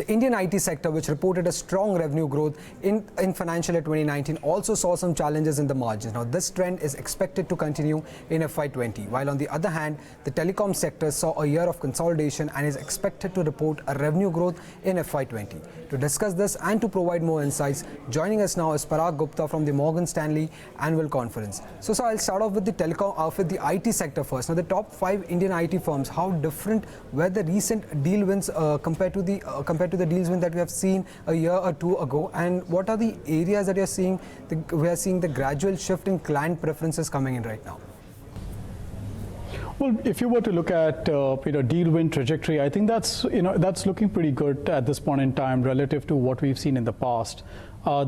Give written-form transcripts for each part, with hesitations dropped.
The Indian IT sector, which reported a strong revenue growth in financial year 2019, also saw some challenges in the margins. Now, this trend is expected to continue in FY20, while on the other hand, the telecom sector saw a year of consolidation and is expected to report a revenue growth in FY20. To discuss this and to provide more insights, joining us now is Parag Gupta from the Morgan Stanley Annual Conference. So, sir, I'll start off with the IT sector first. Now, the top 5 Indian IT firms, how different were the recent deal wins compared to the deals wins that we have seen a year or two ago, and what are the areas that we are seeing the gradual shift in client preferences coming in right now? Well, if you were to look at deal win trajectory, I think that's looking pretty good at this point in time relative to what we've seen in the past.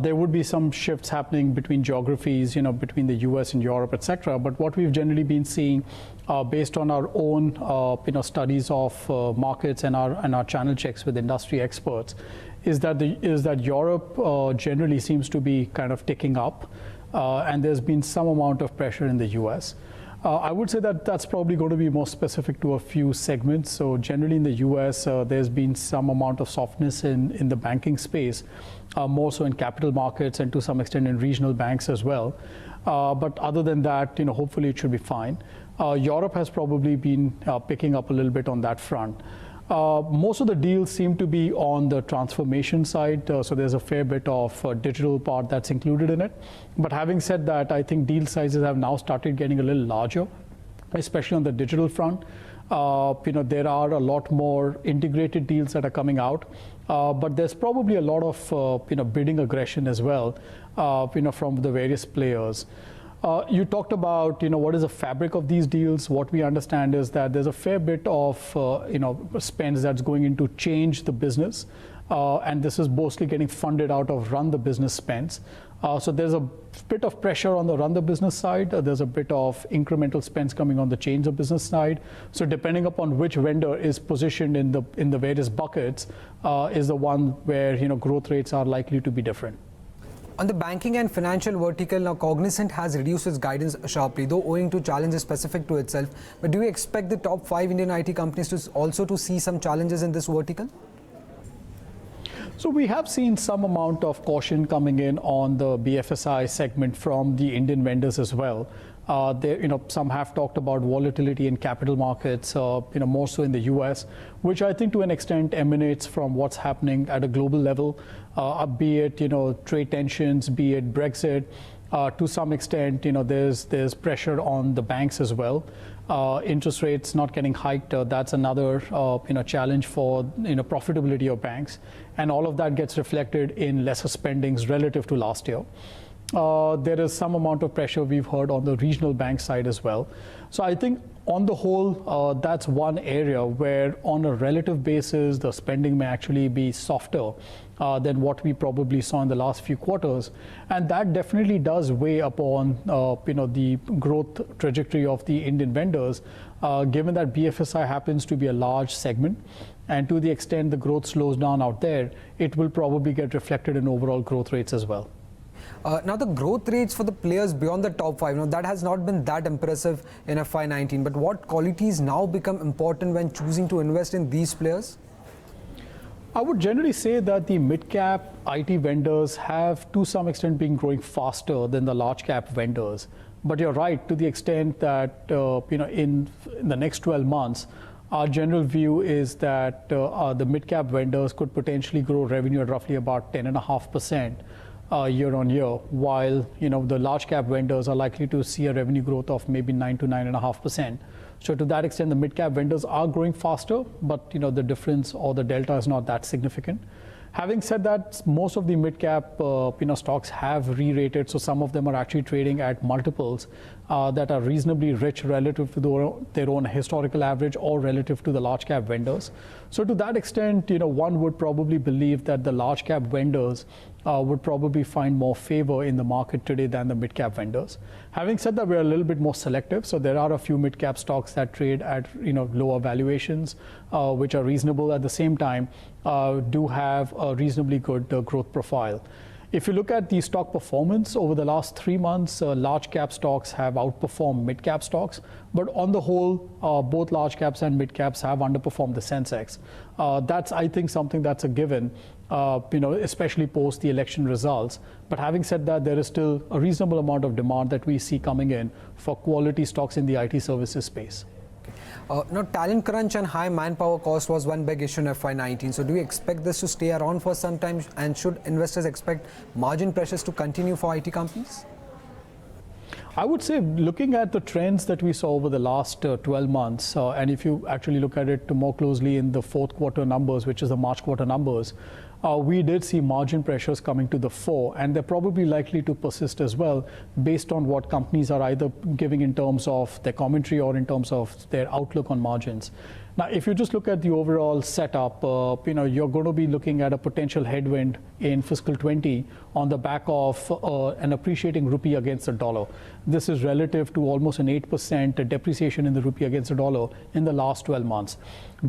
There would be some shifts happening between geographies, between the US and Europe, etc. But what we've generally been seeing, based on our own studies of markets and our channel checks with industry experts, is that Europe generally seems to be kind of ticking up, and there's been some amount of pressure in the US. I would say that that's probably going to be more specific to a few segments. So generally in the US, there's been some amount of softness in the banking space, more so in capital markets and to some extent in regional banks as well. But other than that, hopefully it should be fine. Europe has probably been picking up a little bit on that front. Most of the deals seem to be on the transformation side, so there's a fair bit of digital part that's included in it. But having said that, I think deal sizes have now started getting a little larger, especially on the digital front. There are a lot more integrated deals that are coming out, but there's probably a lot of bidding aggression as well, from the various players. You talked about what is the fabric of these deals. What we understand is that there's a fair bit of spends that's going into change the business, and this is mostly getting funded out of run the business spends. So there's a bit of pressure on the run the business side. There's a bit of incremental spends coming on the change the business side. So depending upon which vendor is positioned in the various buckets, is the one where growth rates are likely to be different. On the banking and financial vertical, now Cognizant has reduced its guidance sharply, though owing to challenges specific to itself. But do you expect the top 5 Indian IT companies to also see some challenges in this vertical? So we have seen some amount of caution coming in on the BFSI segment from the Indian vendors as well. Some have talked about volatility in capital markets, more so in the US, which I think to an extent emanates from what's happening at a global level, be it trade tensions, be it Brexit. To some extent, there's pressure on the banks as well. Interest rates not getting hiked, that's another challenge for profitability of banks, and all of that gets reflected in lesser spendings relative to last year. There is some amount of pressure we've heard on the regional bank side as well. So I think on the whole, that's one area where on a relative basis, the spending may actually be softer than what we probably saw in the last few quarters. And that definitely does weigh upon the growth trajectory of the Indian vendors, given that BFSI happens to be a large segment. And to the extent the growth slows down out there, it will probably get reflected in overall growth rates as well. Now the growth rates for the players beyond the top 5, that has not been that impressive in FY19, but what qualities now become important when choosing to invest in these players? I would generally say that the mid-cap IT vendors have to some extent been growing faster than the large-cap vendors. But you're right to the extent that in the next 12 months, our general view is that the mid-cap vendors could potentially grow revenue at roughly about 10.5%. Year on year, while the large cap vendors are likely to see a revenue growth of maybe 9 to 9.5%. So to that extent, the mid cap vendors are growing faster, but the difference or the delta is not that significant. Having said that, most of the mid cap stocks have re-rated, so some of them are actually trading at multiples that are reasonably rich relative to their own historical average or relative to the large cap vendors. So to that extent, one would probably believe that the large cap vendors would probably find more favor in the market today than the mid-cap vendors. Having said that, we're a little bit more selective. So there are a few mid-cap stocks that trade at lower valuations, which are reasonable at the same time, do have a reasonably good growth profile. If you look at the stock performance over the last 3 months, large cap stocks have outperformed mid cap stocks, but on the whole, both large caps and mid caps have underperformed the Sensex. That's, I think, something that's a given, especially post the election results. But having said that, there is still a reasonable amount of demand that we see coming in for quality stocks in the IT services space. Now, talent crunch and high manpower cost was one big issue in FY19. So do you expect this to stay around for some time? And should investors expect margin pressures to continue for IT companies? I would say, looking at the trends that we saw over the last 12 months, and if you actually look at it more closely in the fourth quarter numbers, which is the March quarter numbers, we did see margin pressures coming to the fore, and they're probably likely to persist as well based on what companies are either giving in terms of their commentary or in terms of their outlook on margins. Now, if you just look at the overall setup, you're going to be looking at a potential headwind in fiscal 20 on the back of an appreciating rupee against the dollar. This is relative to almost an 8% depreciation in the rupee against the dollar in the last 12 months.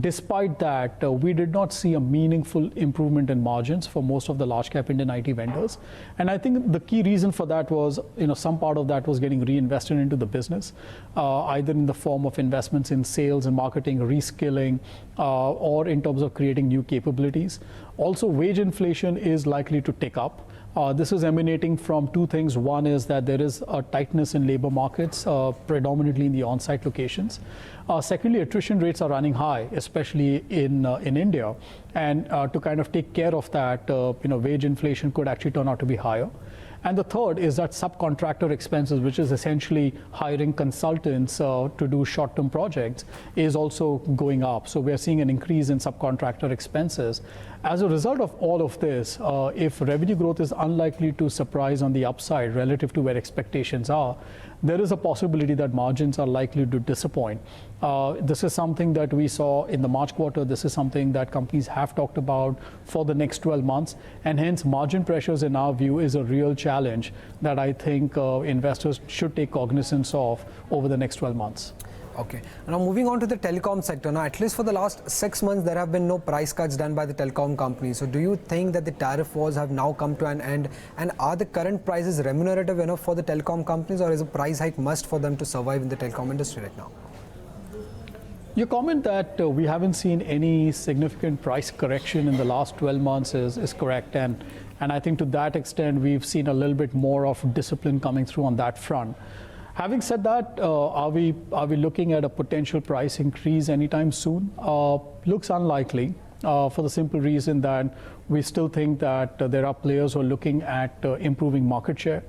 Despite that, we did not see a meaningful improvement in margins for most of the large cap Indian IT vendors. And I think the key reason for that was, some part of that was getting reinvested into the business, either in the form of investments in sales and marketing, reskilling, or in terms of creating new capabilities. Also, wage inflation is likely to tick up. This is emanating from two things. One is that there is a tightness in labor markets, predominantly in the on-site locations. Secondly, attrition rates are running high, especially in India. And to kind of take care of that, wage inflation could actually turn out to be higher. And the third is that subcontractor expenses, which is essentially hiring consultants to do short-term projects, is also going up. So we're seeing an increase in subcontractor expenses. As a result of all of this, if revenue growth is unlikely to surprise on the upside relative to where expectations are, there is a possibility that margins are likely to disappoint. This is something that we saw in the March quarter. This is something that companies have talked about for the next 12 months. And hence, margin pressures, in our view, is a real challenge that I think investors should take cognizance of over the next 12 months. Okay. Now, moving on to the telecom sector. Now, at least for the last 6 months, there have been no price cuts done by the telecom companies. So do you think that the tariff wars have now come to an end? And are the current prices remunerative enough for the telecom companies, or is a price hike must for them to survive in the telecom industry right now? Your comment that we haven't seen any significant price correction in the last 12 months is correct. And I think to that extent, we've seen a little bit more of discipline coming through on that front. Having said that, are we looking at a potential price increase anytime soon? Looks unlikely, for the simple reason that we still think that there are players who are looking at improving market share,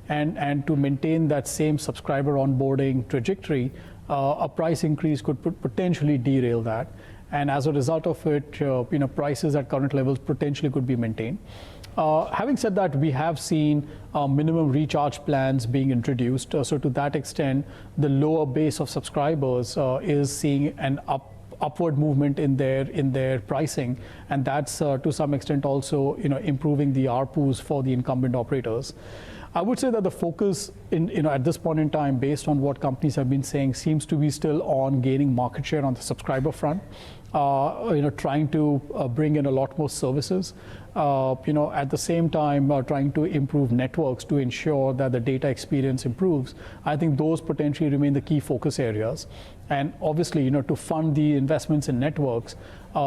and to maintain that same subscriber onboarding trajectory, a price increase could potentially derail that. And as a result of it, prices at current levels potentially could be maintained. Having said that, we have seen minimum recharge plans being introduced. So to that extent, the lower base of subscribers is seeing an upward movement in their pricing, and that's to some extent also improving the ARPUs for the incumbent operators. I would say that the focus at this point in time, based on what companies have been saying, seems to be still on gaining market share on the subscriber front. Trying to bring in a lot more services. At the same time, trying to improve networks to ensure that the data experience improves. I think those potentially remain the key focus areas. And obviously, to fund the investments in networks,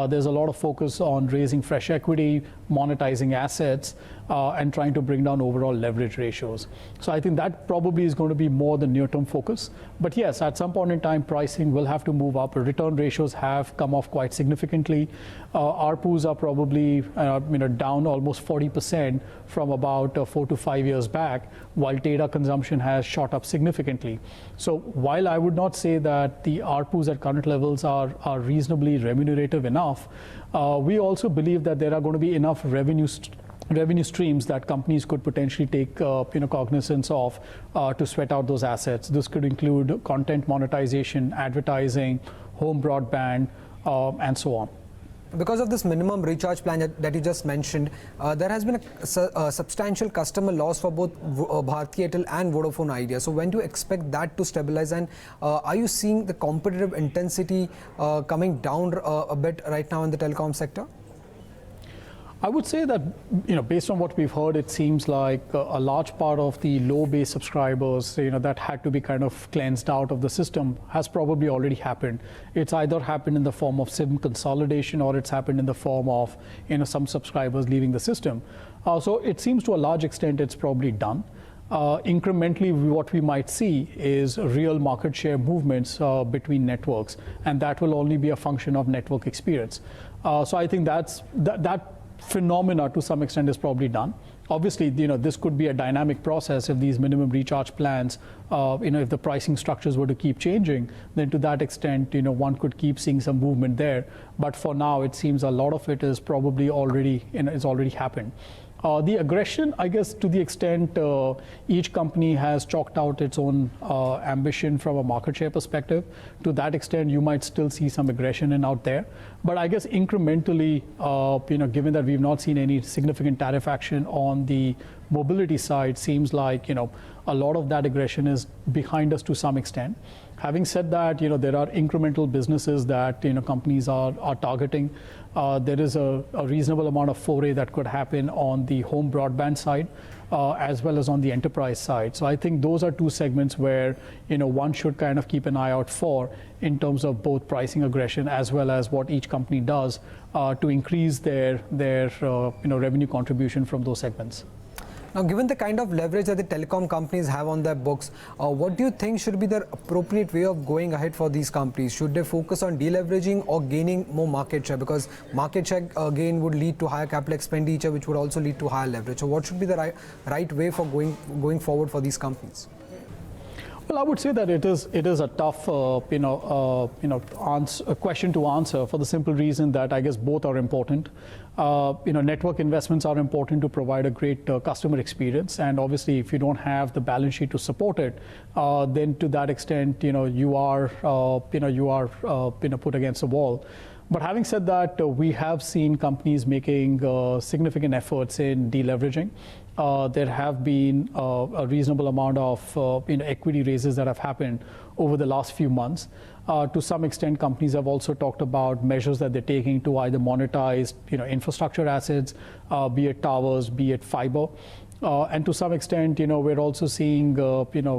there's a lot of focus on raising fresh equity, monetizing assets, and trying to bring down overall leverage ratios. So I think that probably is going to be more the near-term focus. But yes, at some point in time, pricing will have to move up. Return ratios have come off quite significantly. ARPUs are probably down almost 40% from about 4 to 5 years back, while data consumption has shot up significantly. So while I would not say that the ARPUs at current levels are reasonably remunerative enough, we also believe that there are going to be enough revenue streams that companies could potentially take cognizance of to sweat out those assets. This could include content monetization, advertising, home broadband, and so on. Because of this minimum recharge plan that you just mentioned, there has been a substantial customer loss for both Bharti Airtel and Vodafone Idea. So when do you expect that to stabilize? And are you seeing the competitive intensity coming down a bit right now in the telecom sector? I would say that, based on what we've heard, it seems like a large part of the low base subscribers, that had to be kind of cleansed out of the system has probably already happened. It's either happened in the form of SIM consolidation, or it's happened in the form of, some subscribers leaving the system. So it seems to a large extent it's probably done. Incrementally, what we might see is real market share movements between networks, and that will only be a function of network experience. So I think that phenomena to some extent is probably done. Obviously, this could be a dynamic process if these minimum recharge plans, if the pricing structures were to keep changing, then to that extent, one could keep seeing some movement there. But for now, it seems a lot of it is probably already, it's already happened. The aggression, I guess, to the extent each company has chalked out its own ambition from a market share perspective, to that extent you might still see some aggression out there. But I guess incrementally, given that we've not seen any significant tariff action on the mobility side, seems like a lot of that aggression is behind us to some extent. Having said that, there are incremental businesses that companies are targeting. There is a reasonable amount of foray that could happen on the home broadband side, as well as on the enterprise side. So I think those are two segments where one should kind of keep an eye out for in terms of both pricing aggression as well as what each company does to increase their revenue contribution from those segments. Now, given the kind of leverage that the telecom companies have on their books, what do you think should be the appropriate way of going ahead for these companies? Should they focus on deleveraging or gaining more market share? Because market share gain would lead to higher capital expenditure, which would also lead to higher leverage. So what should be the right way for going forward for these companies? Well, I would say that it is a tough question to answer, for the simple reason that I guess both are important. Network investments are important to provide a great customer experience, and obviously if you don't have the balance sheet to support it, then to that extent you are put against a wall. But having said that, we have seen companies making significant efforts in deleveraging. There have been a reasonable amount of equity raises that have happened over the last few months. To some extent, companies have also talked about measures that they're taking to either monetize infrastructure assets, be it towers, be it fiber. And to some extent, we're also seeing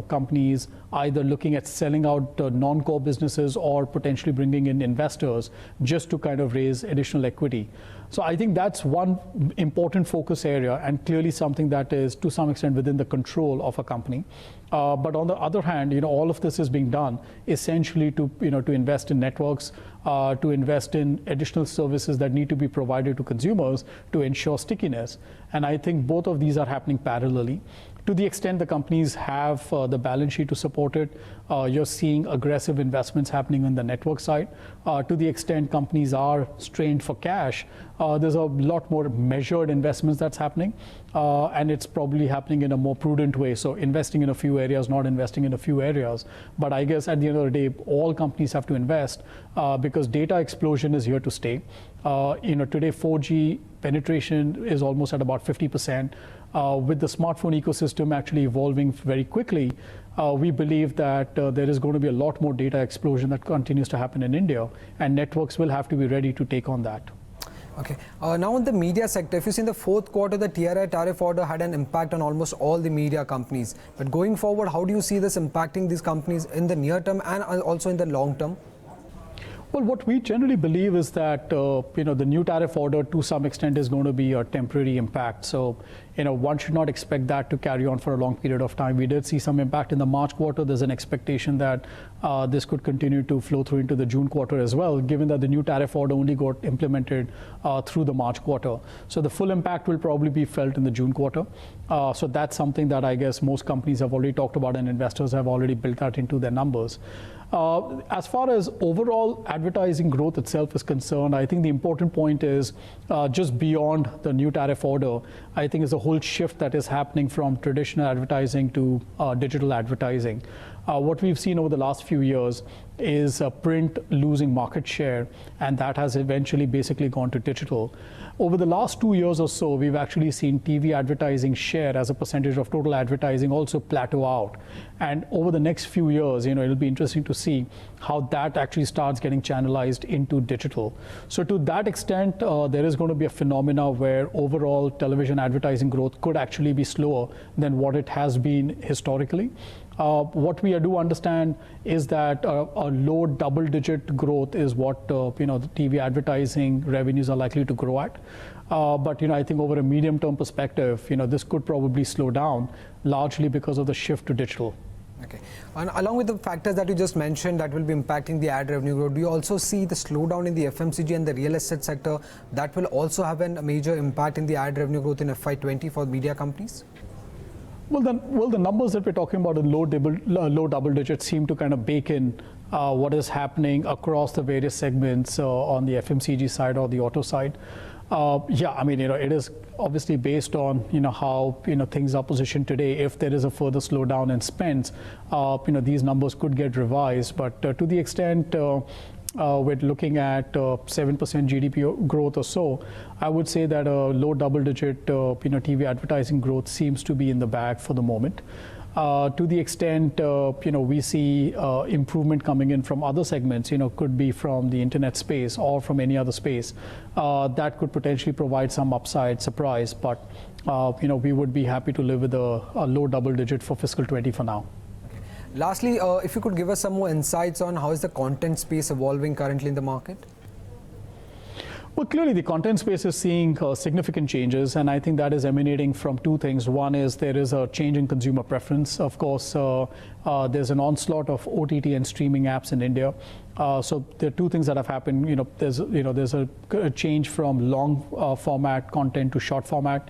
companies either looking at selling out non-core businesses or potentially bringing in investors just to kind of raise additional equity. So I think that's one important focus area, and clearly something that is to some extent within the control of a company. But on the other hand, all of this is being done essentially to invest in networks, to invest in additional services that need to be provided to consumers to ensure stickiness. And I think both of these are happening parallelly. To the extent the companies have the balance sheet to support it, you're seeing aggressive investments happening on the network side. To the extent companies are strained for cash, there's a lot more measured investments that's happening, and it's probably happening in a more prudent way. So investing in a few areas, not investing in a few areas. But I guess at the end of the day, all companies have to invest because data explosion is here to stay. Today 4G penetration is almost at about 50%. With the smartphone ecosystem actually evolving very quickly, we believe that there is going to be a lot more data explosion that continues to happen in India, and networks will have to be ready to take on that. Okay. Now in the media sector, if you see in the fourth quarter, the TRI tariff order had an impact on almost all the media companies. But going forward, how do you see this impacting these companies in the near term and also in the long term? Well, what we generally believe is that the new tariff order to some extent is going to be a temporary impact. So one should not expect that to carry on for a long period of time. We did see some impact in the March quarter. There's an expectation that this could continue to flow through into the June quarter as well, given that the new tariff order only got implemented through the March quarter. So the full impact will probably be felt in the June quarter. So that's something that I guess most companies have already talked about, and investors have already built that into their numbers. As far as overall advertising growth itself is concerned, I think the important point is just beyond the new tariff order, I think is a whole shift that is happening from traditional advertising to digital advertising. What we've seen over the last few years is print losing market share, and that has eventually basically gone to digital. Over the last 2 years or so, we've actually seen TV advertising share as a percentage of total advertising also plateau out. And over the next few years, it'll be interesting to see how that actually starts getting channelized into digital. So to that extent, there is going to be a phenomena where overall television advertising growth could actually be slower than what it has been historically. What we do understand is that a low double-digit growth is what the TV advertising revenues are likely to grow at. But I think over a medium-term perspective, this could probably slow down, largely because of the shift to digital. Okay. And along with the factors that you just mentioned that will be impacting the ad revenue growth, do you also see the slowdown in the FMCG and the real estate sector that will also have a major impact in the ad revenue growth in FY20 for media companies? Well, the numbers that we're talking about in low double digits seem to kind of bake in what is happening across the various segments on the FMCG side or the auto side. Yeah, I mean, it is obviously based on how things are positioned today. If there is a further slowdown in spends, these numbers could get revised. But to the extent we're looking at 7% GDP growth or so, I would say that a low double-digit TV advertising growth seems to be in the bag for the moment. To the extent we see improvement coming in from other segments, could be from the internet space or from any other space, that could potentially provide some upside surprise. But we would be happy to live with a low double-digit for fiscal 20 for now. Lastly, if you could give us some more insights on how is the content space evolving currently in the market? Well, clearly the content space is seeing significant changes, and I think that is emanating from two things. One is there is a change in consumer preference. Of course, there's an onslaught of OTT and streaming apps in India. So there are two things that have happened. There's a change from long format content to short format.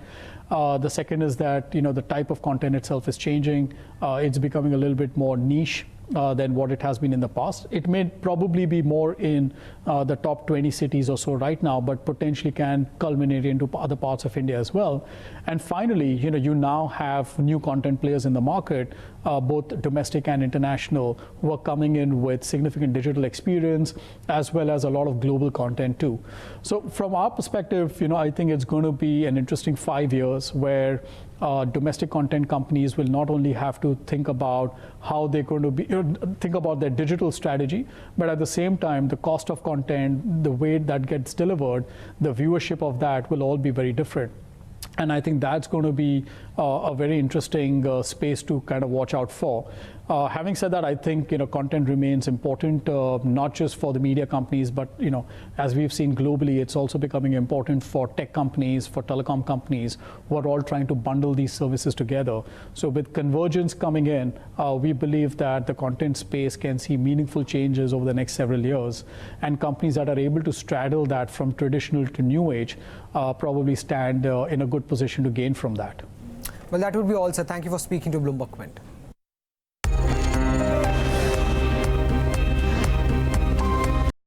The second is that the type of content itself is changing. It's becoming a little bit more niche than what it has been in the past. It may probably be more in the top 20 cities or so right now, but potentially can culminate into other parts of India as well. And finally, you now have new content players in the market, both domestic and international, who are coming in with significant digital experience, as well as a lot of global content too. So from our perspective, I think it's going to be an interesting 5 years where domestic content companies will not only have to think about how they're going to think about their digital strategy, but at the same time, the cost of content, the way that gets delivered, the viewership of that will all be very different. And I think that's going to be a very interesting space to kind of watch out for. Having said that, I think content remains important, not just for the media companies, but as we've seen globally, it's also becoming important for tech companies, for telecom companies, who are all trying to bundle these services together. So with convergence coming in, we believe that the content space can see meaningful changes over the next several years, and companies that are able to straddle that from traditional to new age probably stand in a good position to gain from that. Well, that would be all, sir. Thank you for speaking to Bloomberg Quint.